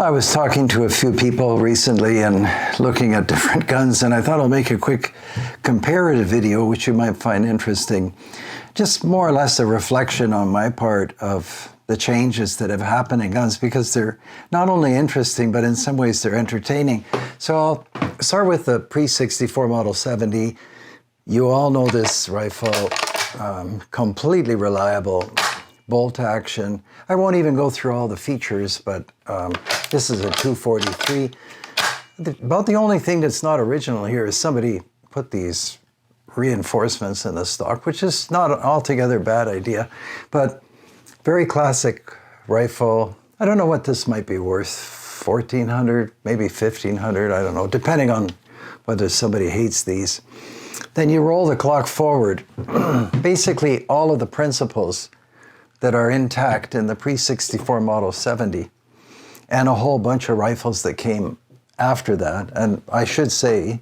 I was talking to a few people recently and looking at different guns, and I thought I'll make a quick comparative video, which you might find interesting. Just more or less a reflection on my part of the changes that have happened in guns, because they're not only interesting, but in some ways they're entertaining. So I'll start with the pre-64 Model 70. You all know this rifle, completely reliable. Bolt action. I won't even go through all the features, but this is a 243. About the only thing that's not original here is somebody put these reinforcements in the stock, which is not an altogether bad idea, but very classic rifle. I don't know what this might be worth, 1,400, maybe 1,500, I don't know, depending on whether somebody hates these. Then you roll the clock forward. Basically, all of the principles that are intact in the pre-64 Model 70 and a whole bunch of rifles that came after that. And I should say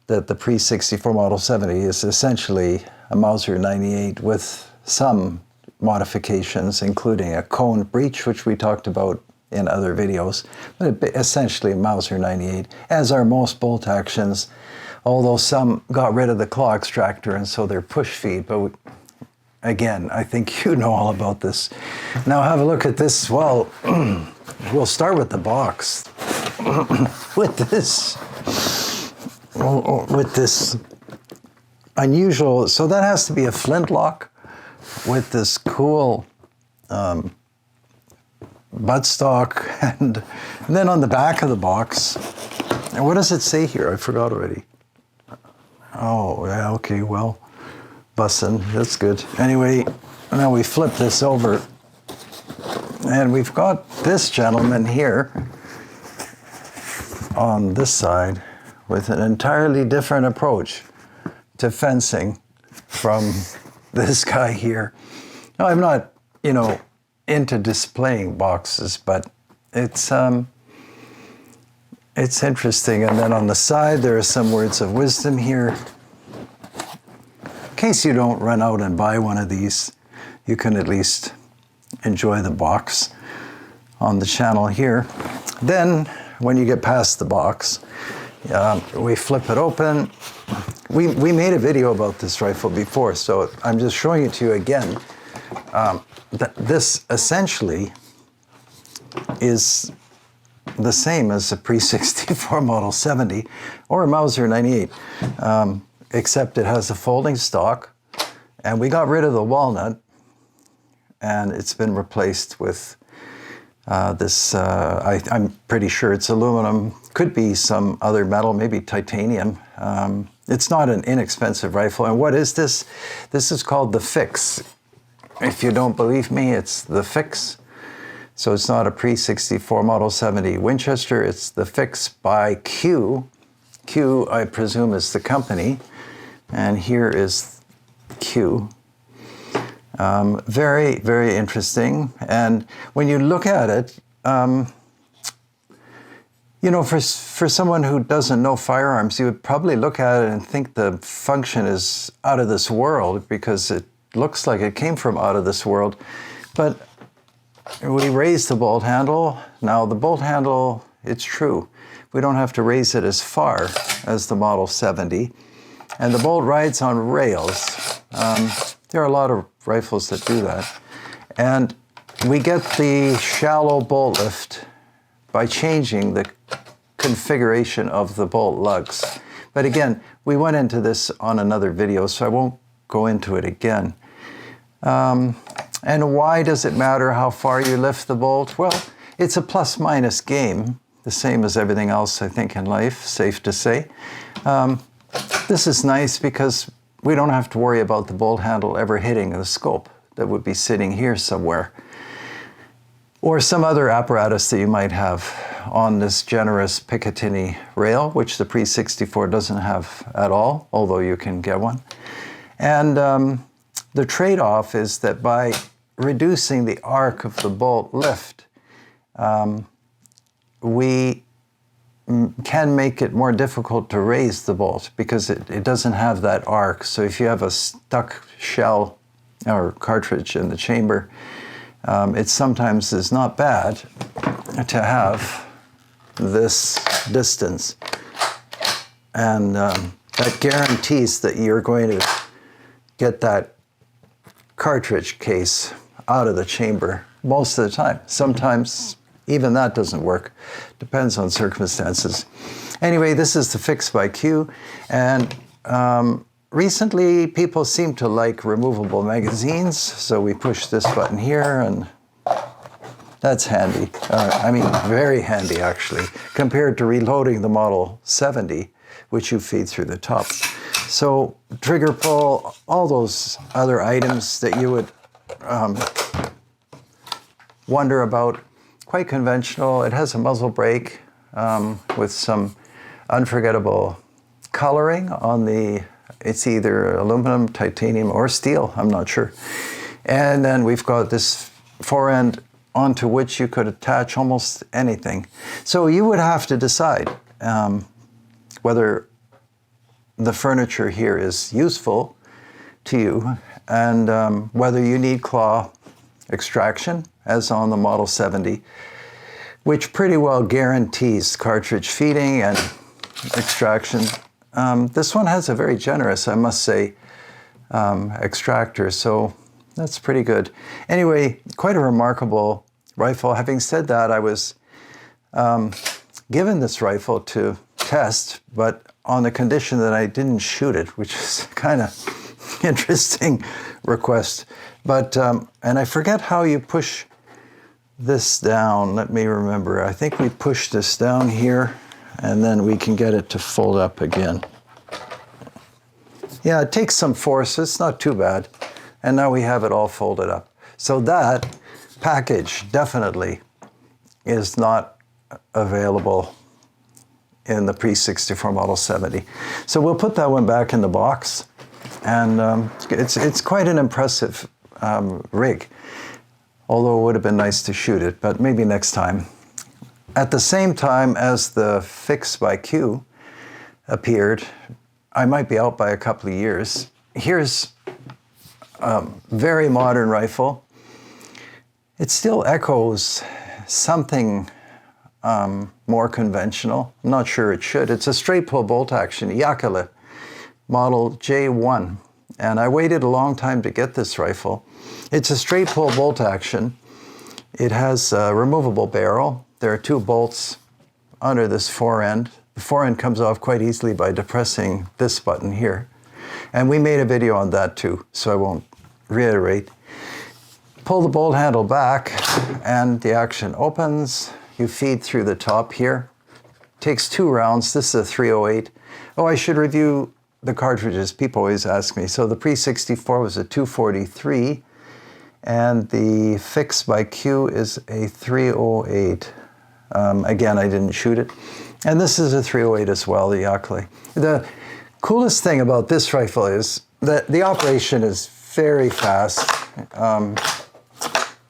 that the pre-64 Model 70 is essentially a Mauser 98 with some modifications, including a cone breech, which we talked about in other videos, but essentially Mauser 98, as are most bolt actions, although some got rid of the claw extractor and so they're push feed, but again, I think you know all about this. Now have a look at this. Well, we'll start with the box. with this unusual, so that has to be a flintlock with this cool buttstock, and then on the back of the box, and what does it say here? I forgot already. Oh, yeah, okay, well, bussin', that's good. Anyway, now we flip this over, and we've got this gentleman here on this side with an entirely different approach to fencing from this guy here. Now, I'm not, into displaying boxes, but it's interesting. And then on the side, there are some words of wisdom here. In case you don't run out and buy one of these, you can at least enjoy the box on the channel here. Then, when you get past the box, we flip it open. We made a video about this rifle before, so I'm just showing it to you again. This essentially is the same as a pre-64 Model 70 or a Mauser 98. Except it has a folding stock, and we got rid of the walnut, and it's been replaced with this, I'm pretty sure it's aluminum, could be some other metal, maybe titanium. It's not an inexpensive rifle. And what is this? This is called the Fix. If you don't believe me, it's the Fix. So it's not a pre-64 Model 70 Winchester, it's the Fix by Q. Q, I presume, is the company. And here is Q. Very, very interesting. And when you look at it, for someone who doesn't know firearms, you would probably look at it and think the function is out of this world because it looks like it came from out of this world. But we raise the bolt handle. Now the bolt handle, it's true. We don't have to raise it as far as the Model 70. And the bolt rides on rails. There are a lot of rifles that do that. And we get the shallow bolt lift by changing the configuration of the bolt lugs. But again, we went into this on another video, so I won't go into it again. And why does it matter how far you lift the bolt? Well, it's a plus-minus game, the same as everything else, I think, in life, safe to say. This is nice because we don't have to worry about the bolt handle ever hitting the scope that would be sitting here somewhere, or some other apparatus that you might have on this generous Picatinny rail, which the pre-64 doesn't have at all, although you can get one. And the trade-off is that by reducing the arc of the bolt lift, we can make it more difficult to raise the bolt because it doesn't have that arc. So if you have a stuck shell or cartridge in the chamber, it sometimes is not bad to have this distance. And that guarantees that you're going to get that cartridge case out of the chamber most of the time. Sometimes even that doesn't work. Depends on circumstances. Anyway, this is the Fix by Q, and recently people seem to like removable magazines, so we push this button here, and that's handy. I mean, very handy actually, compared to reloading the Model 70, which you feed through the top. So trigger pull, all those other items that you would wonder about, quite conventional. It has a muzzle brake with some unforgettable coloring on the, it's either aluminum, titanium, or steel, I'm not sure. And then we've got this forend onto which you could attach almost anything. So you would have to decide whether the furniture here is useful to you, and whether you need claw extraction, as on the Model 70, which pretty well guarantees cartridge feeding and extraction. This one has a very generous, I must say, extractor, so that's pretty good. Anyway, quite a remarkable rifle. Having said that, I was given this rifle to test, but on the condition that I didn't shoot it, which is kind of interesting request. But, and I forget how you push this down. Let me remember. I think we push this down here, and then we can get it to fold up again. Yeah, it takes some force. It's not too bad. And now we have it all folded up. So that package definitely is not available in the pre-64 Model 70. So we'll put that one back in the box. And it's quite an impressive rig, although it would have been nice to shoot it, but maybe next time. At the same time as the Fix by Q appeared, I might be out by a couple of years. Here's a very modern rifle. It still echoes something more conventional. I'm not sure it should. It's a straight pull bolt action, Jakele Model J1. And I waited a long time to get this rifle. It's a straight pull bolt action. It has a removable barrel. There are two bolts under this forend. The forend comes off quite easily by depressing this button here. And we made a video on that too, so I won't reiterate. Pull the bolt handle back and the action opens. You feed through the top here. Takes 2 rounds. This is a 308. Oh, I should review the cartridges. People always ask me. So the pre-64 was a 243, and the Fix by Q is a 308. Again, I didn't shoot it. And this is a 308 as well, the Jakele. The coolest thing about this rifle is that the operation is very fast,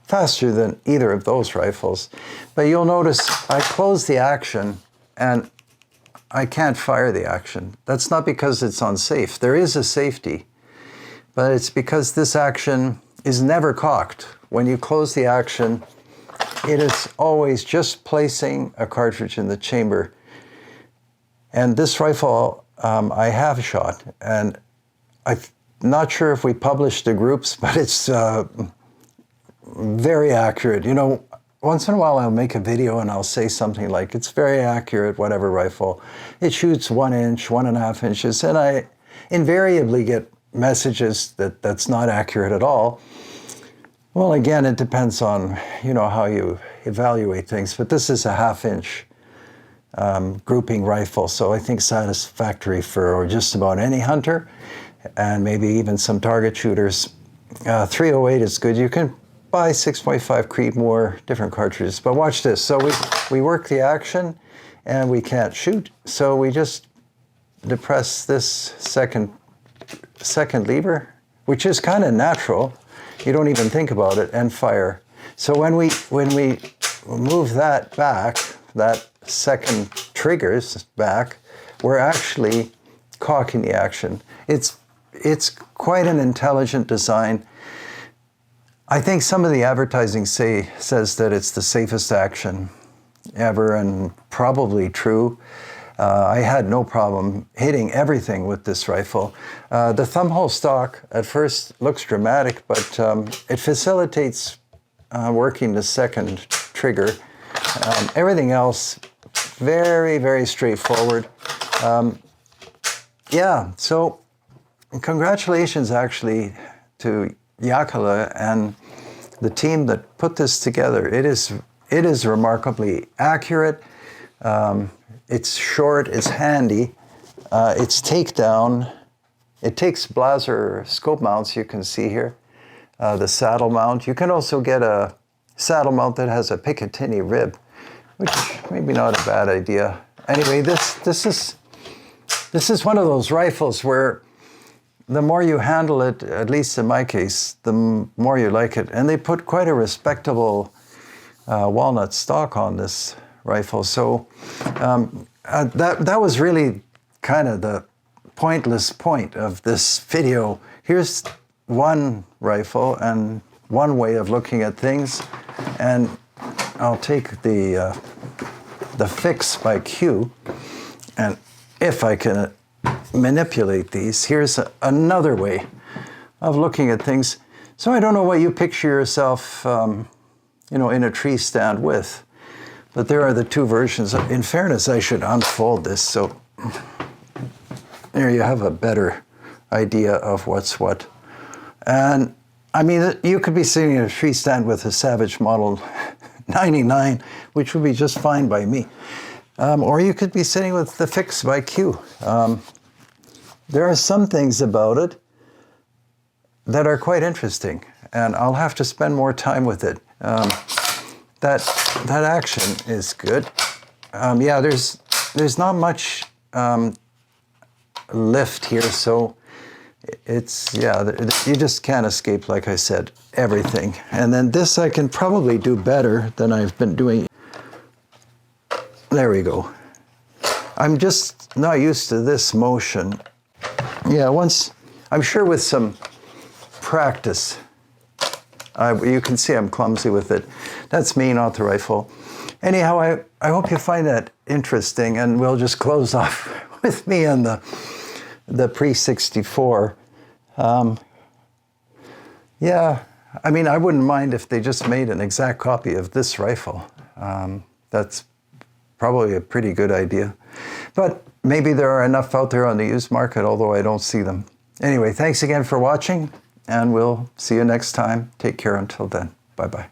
faster than either of those rifles. But you'll notice I close the action and I can't fire the action. That's not because it's unsafe. There is a safety, but it's because this action is never cocked. When you close the action, it is always just placing a cartridge in the chamber. And this rifle I have shot, and I'm not sure if we published the groups, but it's very accurate. You know, once in a while I'll make a video and I'll say something like, it's very accurate, whatever rifle. It shoots 1 inch, 1.5 inches, and I invariably get messages that that's not accurate at all. Well, again, it depends on, you know, how you evaluate things, but this is a 1/2 inch grouping rifle, so I think satisfactory for just about any hunter, and maybe even some target shooters. 308 is good. You can buy 6.5 Creedmoor, different cartridges, but watch this. So we work the action, and we can't shoot, so we just depress this second lever, which is kind of natural. You don't even think about it, and fire. So when we move that back, that second triggers back, we're actually cocking the action. It's quite an intelligent design. I think some of the advertising says that it's the safest action ever, and probably true. I had no problem hitting everything with this rifle. The thumbhole stock at first looks dramatic, but it facilitates working the second trigger. Everything else, very, very straightforward. Yeah, so congratulations actually to Jakele and the team that put this together. It is remarkably accurate. It's short, it's handy, it's takedown. It takes Blaser scope mounts, you can see here, the saddle mount. You can also get a saddle mount that has a Picatinny rib, which maybe not a bad idea. Anyway, this is one of those rifles where the more you handle it, at least in my case, the more you like it. And they put quite a respectable walnut stock on this rifle. So that was really kind of the pointless point of this video. Here's one rifle and one way of looking at things. And I'll take the fix by Q, and if I can manipulate these, here's another way of looking at things. So I don't know what you picture yourself, in a tree stand with, but there are the two versions. In fairness, I should unfold this, so there you have a better idea of what's what. And I mean, you could be sitting in a tree stand with a Savage Model 99, which would be just fine by me. Or you could be sitting with the Fix by Q. There are some things about it that are quite interesting, and I'll have to spend more time with it. That action is good. Yeah, there's not much lift here, so it's, yeah, you just can't escape, like I said, everything. And then this I can probably do better than I've been doing. There we go. I'm just not used to this motion. Yeah, I'm sure with some practice, you can see I'm clumsy with it. That's me, not the rifle. Anyhow, I hope you find that interesting, and we'll just close off with me on the pre-64. Yeah, I mean, I wouldn't mind if they just made an exact copy of this rifle. That's probably a pretty good idea. But maybe there are enough out there on the used market, although I don't see them. Anyway, thanks again for watching, and we'll see you next time. Take care until then. Bye-bye.